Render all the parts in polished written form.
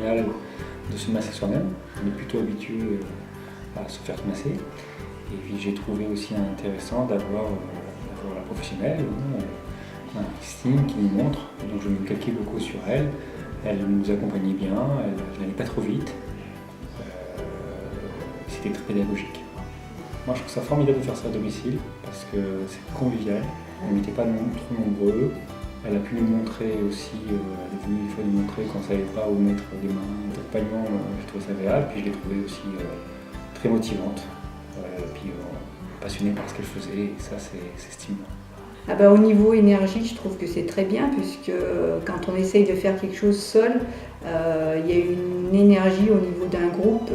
final de se masser soi-même. On est plutôt habitué à se faire masser. Et puis j'ai trouvé aussi intéressant d'avoir la professionnelle, Christine, qui nous montre. Donc je me calquais beaucoup sur elle. Elle nous accompagnait bien, elle n'allait pas trop vite. C'était très pédagogique. Moi je trouve ça formidable de faire ça à domicile parce que c'est convivial. On n'était pas trop nombreux. Elle a pu nous montrer aussi, elle est venue une fois nous montrer quand ça n'allait pas où mettre des mains d'accompagnement. J'ai trouvé ça agréable, puis je l'ai trouvée aussi très motivante, puis passionnée par ce qu'elle faisait, et ça c'est stimulant. Ah bah, au niveau énergie, je trouve que c'est très bien, puisque quand on essaye de faire quelque chose seul, il y a une énergie au niveau d'un groupe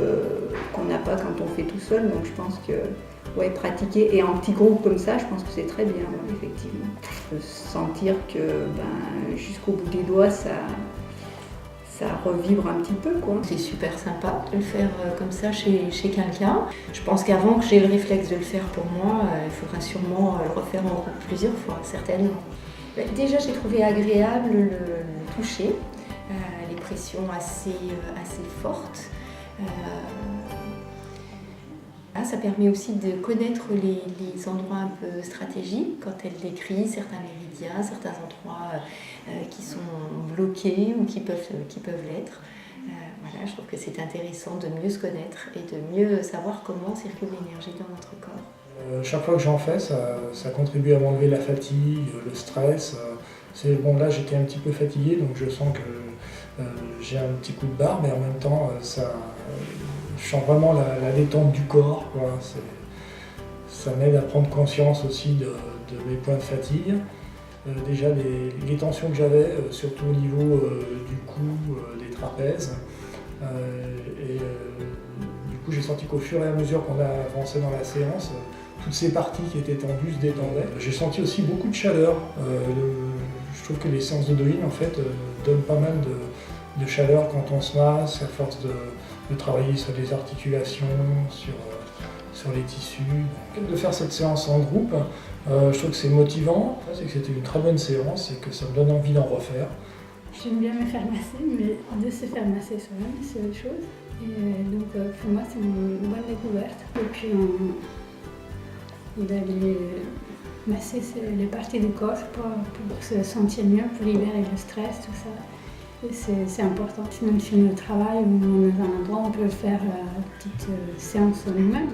qu'on n'a pas quand on fait tout seul, donc je pense que pratiquer et en petit groupe comme ça, je pense que c'est très bien, effectivement. Sentir que jusqu'au bout des doigts, ça revibre un petit peu, quoi. C'est super sympa de le faire comme ça chez quelqu'un. Je pense qu'avant que j'ai le réflexe de le faire pour moi, il faudra sûrement le refaire en groupe plusieurs fois, certainement. Déjà, j'ai trouvé agréable le toucher, les pressions assez fortes. Ça permet aussi de connaître les endroits un peu stratégiques, quand elle décrit certains méridiens, certains endroits qui sont bloqués ou qui peuvent l'être. Voilà, je trouve que c'est intéressant de mieux se connaître et de mieux savoir comment circule l'énergie dans notre corps. Chaque fois que j'en fais, ça contribue à m'enlever la fatigue, le stress. Là, j'étais un petit peu fatigué, donc je sens que j'ai un petit coup de barre, mais en même temps, je sens vraiment la détente du corps, quoi. Ça m'aide à prendre conscience aussi de mes points de fatigue. Déjà les tensions que j'avais, surtout au niveau du cou, des trapèzes. Du coup, j'ai senti qu'au fur et à mesure qu'on a avancé dans la séance, toutes ces parties qui étaient tendues se détendaient. J'ai senti aussi beaucoup de chaleur. Je trouve que les séances de Douyin, en fait, donnent pas mal de chaleur quand on se masse, à force de travailler sur les articulations, sur les tissus. Donc, de faire cette séance en groupe, je trouve que c'est motivant, c'est que c'était une très bonne séance et que ça me donne envie d'en refaire. J'aime bien me faire masser, mais de se faire masser soi-même, c'est autre chose. Et donc pour moi, c'est une bonne découverte. Et puis d'aller masser les parties du corps pour se sentir mieux, pour libérer le stress, tout ça. Et c'est important. Même si on travaille ou on est dans un endroit, on peut faire une petite séance nous-mêmes.